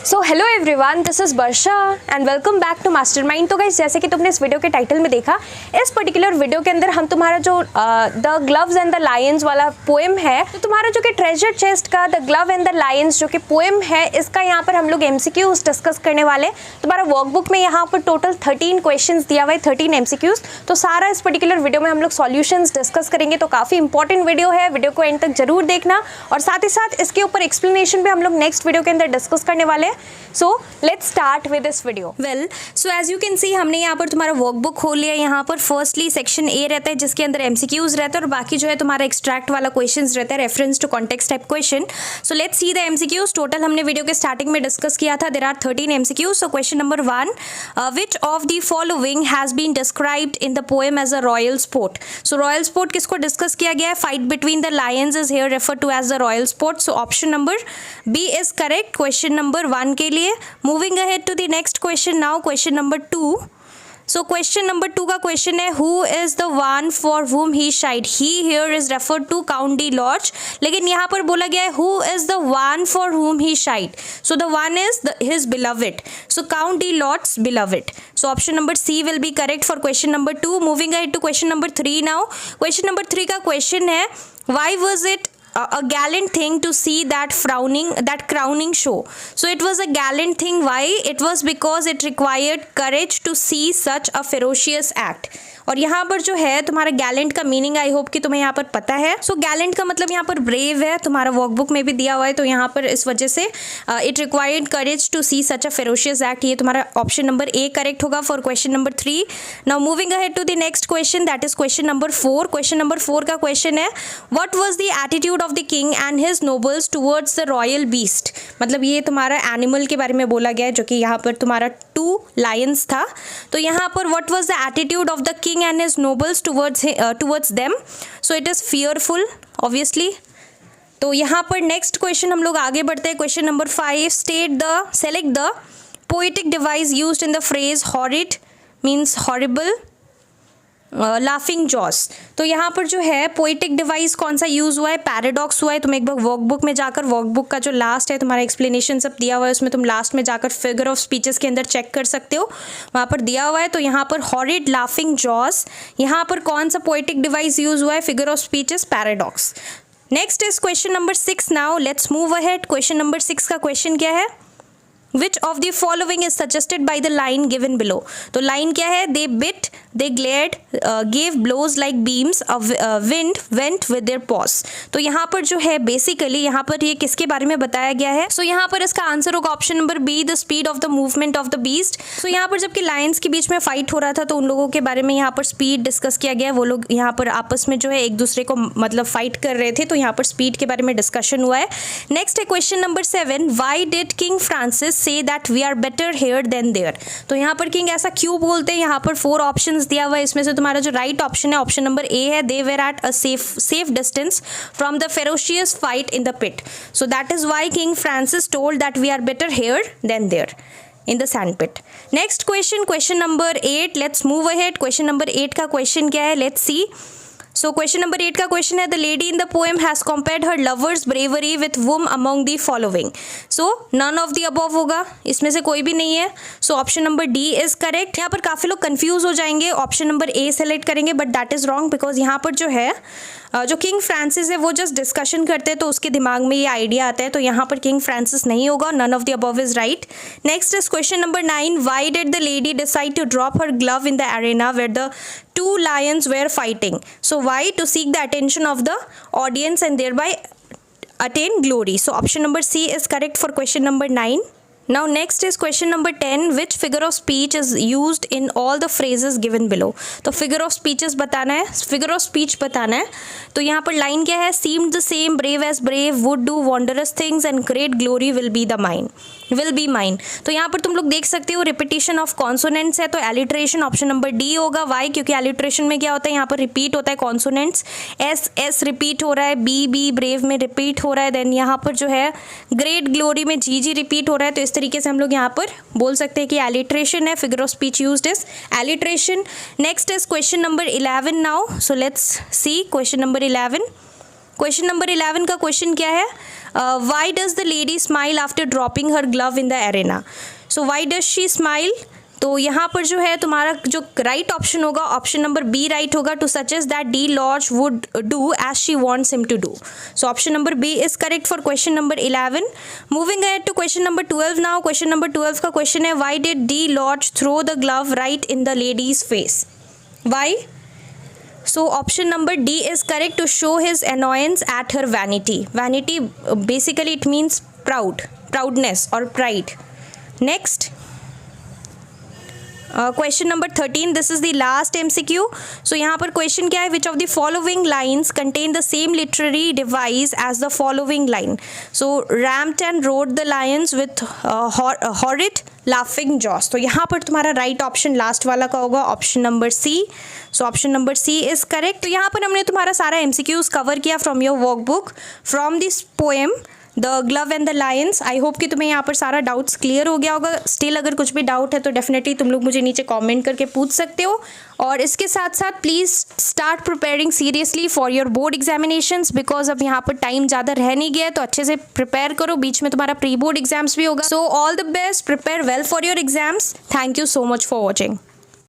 So hello everyone, this is Varsha and welcome back to Mastermind. तो guys, जैसे कि तुमने इस वीडियो के टाइटल में देखा, इस पर्टिकुलर वीडियो के अंदर हम तुम्हारा जो the gloves and the Lions वाला पोएम है, तो तुम्हारा जो कि ट्रेजर चेस्ट का the glove and the Lions जो कि पोएम है, इसका यहाँ पर हम लोग एमसीक्यूज डिस्कस करने वाले। तुम्हारा वर्कबुक में यहाँ पर टोटल 13 क्वेश्चंस दिया हुआ है, 13 एमसीक्यूज। तो सारा इस पर्टिकुलर वीडियो में हम लोग सॉल्यूशंस डिस्कस करेंगे। तो काफ़ी इंपॉर्टेंट वीडियो है, वीडियो को एंड तक जरूर देखना। और साथ ही साथ इसके ऊपर एक्सप्लेनेशन भी हम लोग नेक्स्ट वीडियो के अंदर डिस्कस करने वाले हैं। So let's start with this video. Well, so as you can see, हमने यहाँ पर तुम्हारा वर्कबुक खोल लिया। यहाँ पर फर्स्टली सेक्शन ए रहता है जिसके अंदर एमसीक्यूज रहता है और बाकी जो है तुम्हारा एक्सट्रैक्ट वाला क्वेश्चंस रहता है, reference to context type question. So let's see the MCQs. Total हमने वीडियो के स्टार्टिंग में डिस्कस किया था, there are 13 MCQs. So question number 1, which of the following has been described in the poem as a royal sport. So royal sport किसको discuss किया गया है? Fight between the lions is here refer to as the royal sport. So option number B is correct question number 1 के लिए। Moving ahead to the next question now, question number 2। So question number 2 का question है, who is the one for whom he shied। He here is referred to Count de Lorge, लेकिन यहाँ पर बोला गया है who is the one for whom he shied। So the one is his beloved, so count the lords beloved। so option number C will be correct for question number 2। moving ahead to question number 3 now। question number 3 का question है, why was it a gallant thing to see that crowning show। so it was a gallant thing, why? it was because it required courage to see such a ferocious act। और यहाँ पर जो है तुम्हारा Gallant का meaning I hope कि तुम्हें यहाँ पर पता है। सो गैलेंट का मतलब यहाँ पर ब्रेव है, तुम्हारा वर्कबुक में भी दिया हुआ है। तो यहाँ पर इस वजह से it required courage to see such a ferocious act, ये तुम्हारा ऑप्शन नंबर ए करेक्ट होगा for question number 3। Now moving ahead to the next question, that is question number 4। Question number 4 का क्वेश्चन है, what was the attitude of the king and his nobles towards the royal beast. मतलब ये तुम्हारा animal के बारे में बोला गया है, जो कि यहाँ पर तुम्हारा 2 लायंस था। तो यहाँ पर what was the attitude of the king and his nobles towards them। so it is fearful obviously। तो यहाँ पर नेक्स्ट क्वेश्चन हम लोग आगे बढ़ते हैं। Question number 5, select the poetic device used in the phrase horrid means horrible, laughing jaws. तो यहाँ पर जो है पोइटिक डिवाइस कौन सा यूज़ हुआ है? पैराडॉक्स हुआ है। तुम एक बार वर्कबुक में जाकर, वर्कबुक का जो लास्ट है तुम्हारा एक्सप्लेनेशन सब दिया हुआ है, उसमें तुम लास्ट में जाकर फिगर ऑफ स्पीचेस के अंदर चेक कर सकते हो, वहाँ पर दिया हुआ है। तो यहाँ पर हॉरिड, लाफिंग जॉस, यहाँ पर कौन सा पोइटिक डिवाइस यूज़ हुआ है? Figure of speeches, paradox. Next is question number 6 now, let's move ahead. Question number 6 का क्वेश्चन क्या है? Which of the following is suggested by the line given below। तो लाइन क्या है? They bit, they glared, gave blows like beams, wind went with their paws। तो यहाँ पर जो है बेसिकली यहाँ पर ये किसके बारे में बताया गया है? सो यहाँ पर इसका आंसर होगा option number B, the speed of the movement of the beast. So यहाँ पर जबकि लायंस के बीच में फाइट हो रहा था, तो उन लोगों के बारे में यहाँ पर स्पीड डिस्कस किया गया है। वो लोग यहाँ पर आपस में जो है एक दूसरे को मतलब फाइट कर रहे थे, तो यहाँ पर स्पीड के बारे में डिस्कशन हुआ है। नेक्स्ट है question number 7, why did king Francis say that we are better here than there। तो यहाँ पर किंग ऐसा क्यों बोलते हैं? यहाँ पर 4 ऑप्शंस दिया हुआ है, इसमें से तुम्हारा जो राइट ऑप्शन है ऑप्शन नंबर ए है, they were at a safe distance from the ferocious fight in the pit। so that is why King Francis told that we are better here than there in the sand pit। next question number 8, let's move ahead। question number 8 का question क्या है? let's see। So question number 8 का question है, the lady in the poem has compared her lover's bravery with whom among the following. So none of the above होगा, इसमें से कोई भी नहीं है। So option number D is correct. यहाँ पर काफ़ी लोग कंफ्यूज हो जाएंगे, ऑप्शन नंबर ए सेलेक्ट करेंगे, but that is wrong, because यहाँ पर जो है जो किंग फ्रांसिस है वो जस्ट डिस्कशन करते हैं, तो उसके दिमाग में ये आइडिया आता है। तो यहाँ पर किंग फ्रांसिस नहीं होगा, none of the above is right. Next is question number 9, why did the lady decide to drop her glove in the arena where the 2 lions were fighting। so why? to seek the attention of the audience and thereby attain glory। so option number C is correct for question number 9। now next is question number 10, which figure of speech is used in all the phrases given below। तो figure of speeches बताना है, figure of speech बताना है। तो यहाँ पर line क्या है? seemed the same, brave as brave, would do wondrous things and great glory will be mine। तो यहाँ पर तुम लोग देख सकते हो रिपीटिशन ऑफ कॉन्सोनेंट्स है, तो एलिट्रेशन ऑप्शन नंबर डी होगा। वाई? क्योंकि एलिट्रेशन में क्या होता है, यहाँ पर रिपीट होता है कॉन्सोनेंट्स, एस रिपीट हो रहा है, बी ब्रेव में रिपीट हो रहा है, देन यहाँ पर जो है ग्रेट ग्लोरी में जी रिपीट हो रहा है। तो इस तरीके से हम लोग यहाँ पर बोल सकते हैं कि एलिट्रेशन है, figure of speech used is alliteration. Next is question number 11 now. So let's see question number 11। Question number 11 का क्वेश्चन क्या है? Why does the lady smile after dropping her glove in the arena. So why does she smile. तो यहाँ पर जो है तुम्हारा जो राइट ऑप्शन होगा, ऑप्शन नंबर बी राइट होगा. To suggest that the lord would do as she wants him to do. So option number B is correct for question number 11. Moving ahead to question number 12 now. Question number 12 का question है, why did the lord throw the glove right in the lady's face. Why. So option number D is correct, to show his annoyance at her vanity. Vanity basically it means proudness or pride. Next. Question number 13, this is the last MCQ. So यहाँ पर question क्या है, which of the following lines contain the same literary device as the following line. So ramped and roared the lions with horrid laughing jaws. तो यहाँ पर तुम्हारा right option last वाला का होगा, option number C. So option number C is correct. तो यहाँ पर हमने तुम्हारा सारा MCQs cover किया from your workbook, from this poem the glove and the Lions. I hope कि तुम्हें यहाँ पर सारा डाउट्स क्लियर हो गया होगा. स्टिल अगर कुछ भी डाउट है तो डेफिनेटली तुम लोग मुझे नीचे कमेंट करके पूछ सकते हो. और इसके साथ साथ please start preparing seriously for your board examinations, because अब यहाँ पर टाइम ज़्यादा रह नहीं गया है, तो अच्छे से प्रिपेयर करो. बीच में तुम्हारा प्री बोर्ड एग्जाम्स भी होगा. So all the best, prepare well for your exams. Thank you so much for watching.